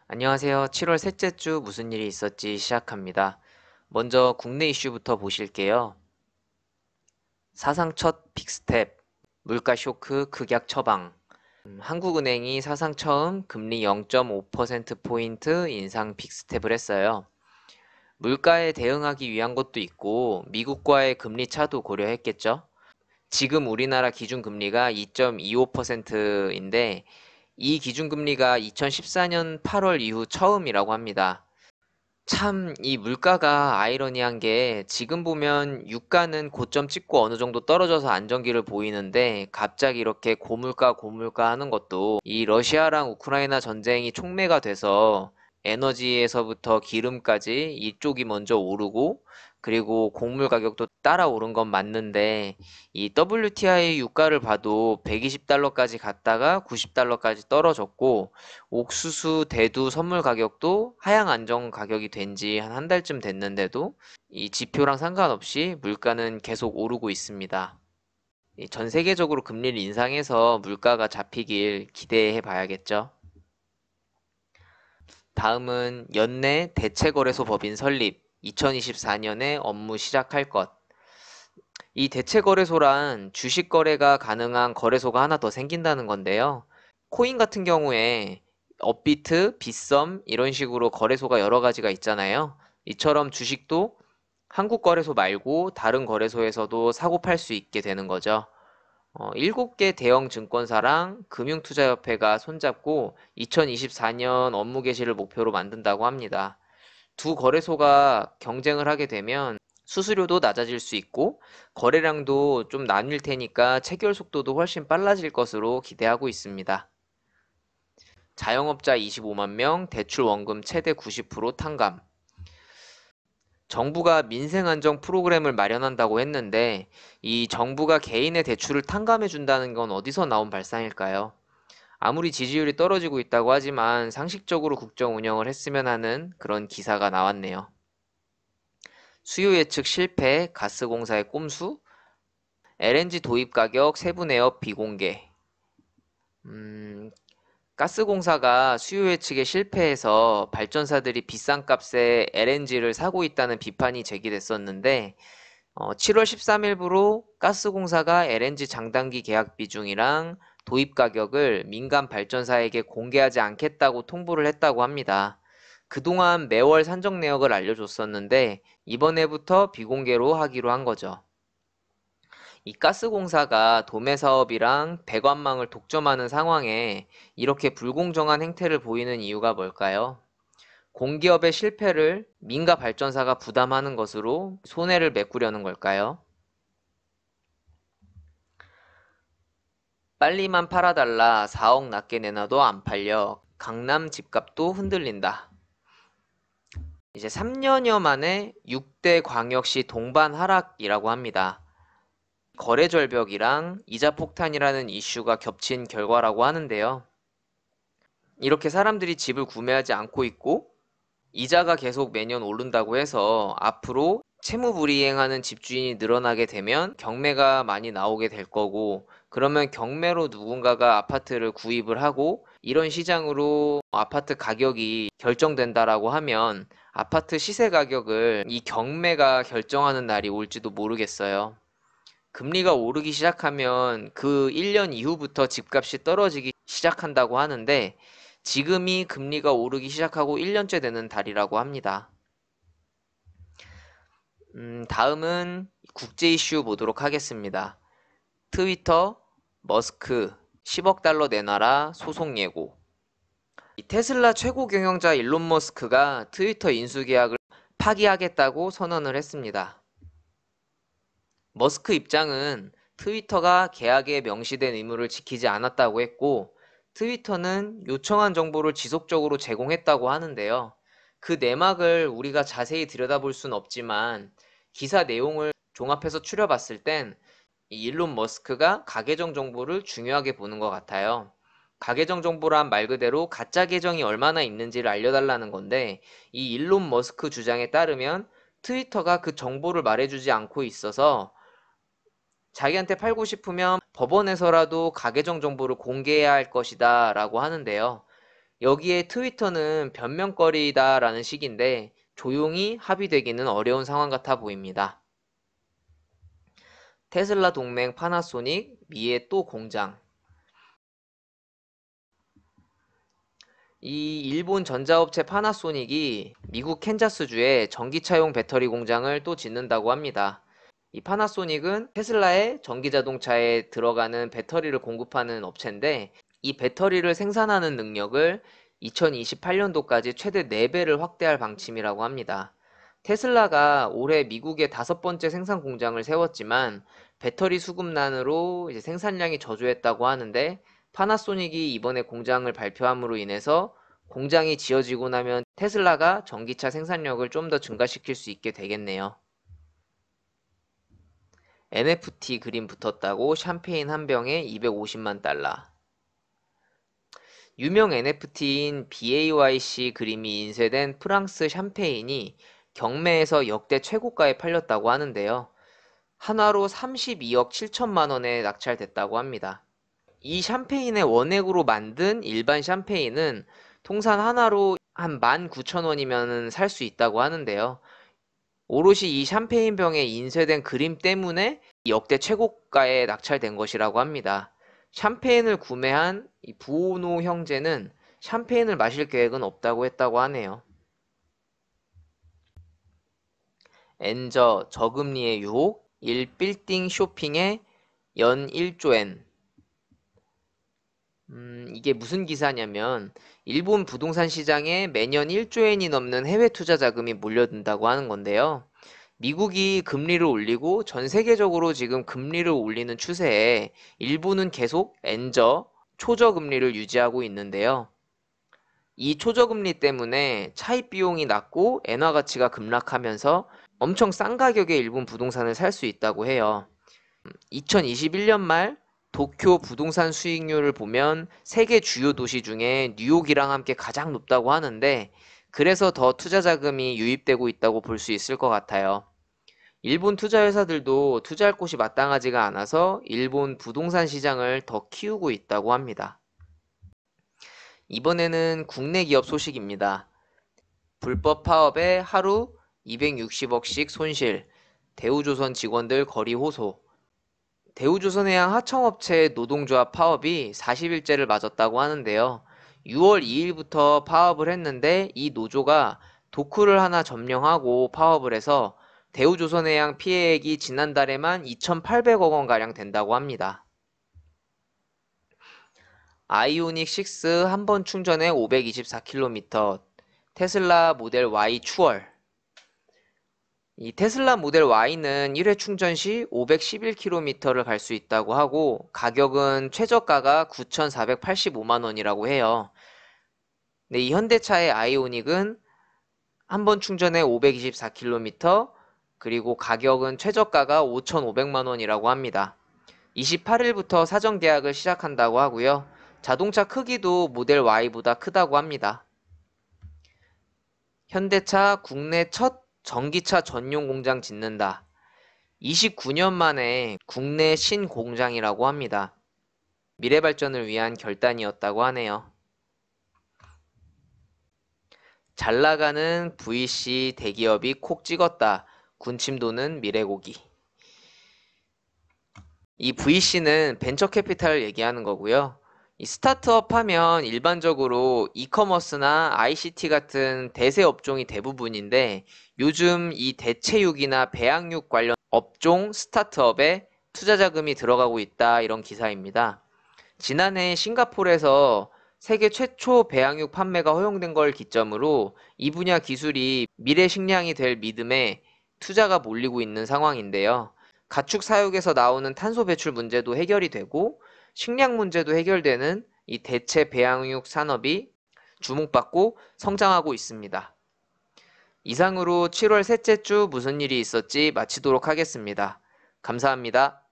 안녕하세요. 7월 셋째 주 무슨 일이 있었지 시작합니다. 먼저 국내 이슈부터 보실게요. 사상 첫 빅스텝, 물가 쇼크 극약 처방. 한국은행이 사상 처음 금리 0.5%포인트 인상 빅스텝을 했어요. 물가에 대응하기 위한 것도 있고 미국과의 금리 차도 고려했겠죠. 지금 우리나라 기준금리가 2.25%인데 이 기준금리가 2014년 8월 이후 처음이라고 합니다. 참, 이 물가가 아이러니한 게 지금 보면 유가는 고점 찍고 어느 정도 떨어져서 안정기를 보이는데 갑자기 이렇게 고물가 하는 것도 이 러시아랑 우크라이나 전쟁이 촉매가 돼서 에너지에서부터 기름까지 이쪽이 먼저 오르고 그리고 곡물 가격도 따라 오른 건 맞는데 이 WTI 유가를 봐도 120달러까지 갔다가 90달러까지 떨어졌고 옥수수, 대두 선물 가격도 하향 안정 가격이 된 지 한 달쯤 됐는데도 이 지표랑 상관없이 물가는 계속 오르고 있습니다. 전 세계적으로 금리를 인상해서 물가가 잡히길 기대해 봐야겠죠. 다음은 연내 대체거래소 법인 설립, 2024년에 업무 시작할 것. 이 대체거래소란 주식 거래가 가능한 거래소가 하나 더 생긴다는 건데요. 코인 같은 경우에 업비트, 빗썸 이런 식으로 거래소가 여러 가지가 있잖아요. 이처럼 주식도 한국 거래소 말고 다른 거래소에서도 사고 팔 수 있게 되는 거죠. 7개 대형 증권사랑 금융투자협회가 손잡고 2024년 업무 개시를 목표로 만든다고 합니다. 두 거래소가 경쟁을 하게 되면 수수료도 낮아질 수 있고 거래량도 좀 나뉠 테니까 체결 속도도 훨씬 빨라질 것으로 기대하고 있습니다. 자영업자 25만 명, 대출 원금 최대 90% 탕감. 정부가 민생안정 프로그램을 마련한다고 했는데 이 정부가 개인의 대출을 탕감해 준다는 건 어디서 나온 발상일까요? 아무리 지지율이 떨어지고 있다고 하지만 상식적으로 국정 운영을 했으면 하는 그런 기사가 나왔네요. 수요 예측 실패, 가스공사의 꼼수, LNG 도입 가격 세부 내역 비공개. 가스공사가 수요 예측에 실패해서 발전사들이 비싼 값에 LNG를 사고 있다는 비판이 제기됐었는데 7월 13일부로 가스공사가 LNG 장단기 계약 비중이랑 도입 가격을 민간 발전사에게 공개하지 않겠다고 통보를 했다고 합니다. 그동안 매월 산정 내역을 알려줬었는데 이번에부터 비공개로 하기로 한 거죠. 이 가스공사가 도매 사업이랑 배관망을 독점하는 상황에 이렇게 불공정한 행태를 보이는 이유가 뭘까요? 공기업의 실패를 민가 발전사가 부담하는 것으로 손해를 메꾸려는 걸까요? 빨리만 팔아달라 4억 낮게 내놔도 안 팔려 강남 집값도 흔들린다. 이제 3년여 만에 6대 광역시 동반 하락이라고 합니다. 거래 절벽이랑 이자 폭탄이라는 이슈가 겹친 결과라고 하는데요. 이렇게 사람들이 집을 구매하지 않고 있고 이자가 계속 매년 오른다고 해서 앞으로 채무불이행하는 집주인이 늘어나게 되면 경매가 많이 나오게 될 거고 그러면 경매로 누군가가 아파트를 구입을 하고 이런 시장으로 아파트 가격이 결정된다라고 하면 아파트 시세 가격을 이 경매가 결정하는 날이 올지도 모르겠어요. 금리가 오르기 시작하면 그 1년 이후부터 집값이 떨어지기 시작한다고 하는데 지금이 금리가 오르기 시작하고 1년째 되는 달이라고 합니다. 다음은 국제 이슈 보도록 하겠습니다. 트위터, 머스크 10억 달러 내놔라 소송 예고. 테슬라 최고 경영자 일론 머스크가 트위터 인수 계약을 파기하겠다고 선언을 했습니다. 머스크 입장은 트위터가 계약에 명시된 의무를 지키지 않았다고 했고 트위터는 요청한 정보를 지속적으로 제공했다고 하는데요. 그 내막을 우리가 자세히 들여다볼 순 없지만 기사 내용을 종합해서 추려봤을 땐 일론 머스크가 가계정 정보를 중요하게 보는 것 같아요. 가계정 정보란 말 그대로 가짜 계정이 얼마나 있는지를 알려달라는 건데 이 일론 머스크 주장에 따르면 트위터가 그 정보를 말해주지 않고 있어서 자기한테 팔고 싶으면 법원에서라도 가계정 정보를 공개해야 할 것이다 라고 하는데요. 여기에 트위터는 변명거리다라는 식인데 조용히 합의되기는 어려운 상황 같아 보입니다. 테슬라 동맹 파나소닉, 미의 또 공장. 이 일본 전자업체 파나소닉이 미국 캔자스주에 전기차용 배터리 공장을 또 짓는다고 합니다. 이 파나소닉은 테슬라의 전기자동차에 들어가는 배터리를 공급하는 업체인데 이 배터리를 생산하는 능력을 2028년도까지 최대 4배를 확대할 방침이라고 합니다. 테슬라가 올해 미국에 5번째 생산 공장을 세웠지만 배터리 수급난으로 이제 생산량이 저조했다고 하는데 파나소닉이 이번에 공장을 발표함으로 인해서 공장이 지어지고 나면 테슬라가 전기차 생산력을 좀 더 증가시킬 수 있게 되겠네요. NFT 그림 붙었다고 샴페인 한 병에 250만 달러. 유명 NFT인 BAYC 그림이 인쇄된 프랑스 샴페인이 경매에서 역대 최고가에 팔렸다고 하는데요. 한화로 32억 7천만 원에 낙찰됐다고 합니다. 이 샴페인의 원액으로 만든 일반 샴페인은 통산 하나로 한 19,000원이면 살 수 있다고 하는데요. 오롯이 이 샴페인 병에 인쇄된 그림 때문에 역대 최고가에 낙찰된 것이라고 합니다. 샴페인을 구매한 이 부오노 형제는 샴페인을 마실 계획은 없다고 했다고 하네요. 엔저 저금리의 유혹 1빌딩 쇼핑에 연 1조엔. 이게 무슨 기사냐면 일본 부동산 시장에 매년 1조엔이 넘는 해외 투자 자금이 몰려든다고 하는 건데요. 미국이 금리를 올리고 전 세계적으로 지금 금리를 올리는 추세에 일본은 계속 엔저, 초저금리를 유지하고 있는데요. 이 초저금리 때문에 차입 비용이 낮고 엔화 가치가 급락하면서 엄청 싼 가격에 일본 부동산을 살 수 있다고 해요. 2021년 말 도쿄 부동산 수익률을 보면 세계 주요 도시 중에 뉴욕이랑 함께 가장 높다고 하는데 그래서 더 투자 자금이 유입되고 있다고 볼 수 있을 것 같아요. 일본 투자 회사들도 투자할 곳이 마땅하지가 않아서 일본 부동산 시장을 더 키우고 있다고 합니다. 이번에는 국내 기업 소식입니다. 불법 파업에 하루 260억씩 손실, 대우조선 직원들 거리 호소. 대우조선해양 하청업체 노동조합 파업이 40일째를 맞았다고 하는데요. 6월 2일부터 파업을 했는데 이 노조가 도크를 하나 점령하고 파업을 해서 대우조선해양 피해액이 지난달에만 2,800억 원가량 된다고 합니다. 아이오닉 6 한 번 충전에 524km, 테슬라 모델 Y 추월. 이 테슬라 모델 Y는 1회 충전 시 511km를 갈 수 있다고 하고 가격은 최저가가 9,485만 원이라고 해요. 네, 이 현대차의 아이오닉은 한 번 충전에 524km 그리고 가격은 최저가가 5,500만 원이라고 합니다. 28일부터 사전 계약을 시작한다고 하고요. 자동차 크기도 모델 Y보다 크다고 합니다. 현대차 국내 첫 전기차 전용 공장 짓는다. 29년 만에 국내 신공장이라고 합니다. 미래 발전을 위한 결단이었다고 하네요. 잘 나가는 VC 대기업이 콕 찍었다. 군침 도는 미래고기. 이 VC는 벤처 캐피탈을 얘기하는 거고요. 이 스타트업 하면 일반적으로 이커머스나 ICT 같은 대세 업종이 대부분인데 요즘 이 대체육이나 배양육 관련 업종 스타트업에 투자 자금이 들어가고 있다 이런 기사입니다. 지난해 싱가포르에서 세계 최초 배양육 판매가 허용된 걸 기점으로 이 분야 기술이 미래 식량이 될 믿음에 투자가 몰리고 있는 상황인데요. 가축 사육에서 나오는 탄소 배출 문제도 해결이 되고 식량 문제도 해결되는 이 대체 배양육 산업이 주목받고 성장하고 있습니다. 이상으로 7월 셋째 주 무슨 일이 있었지 마치도록 하겠습니다. 감사합니다.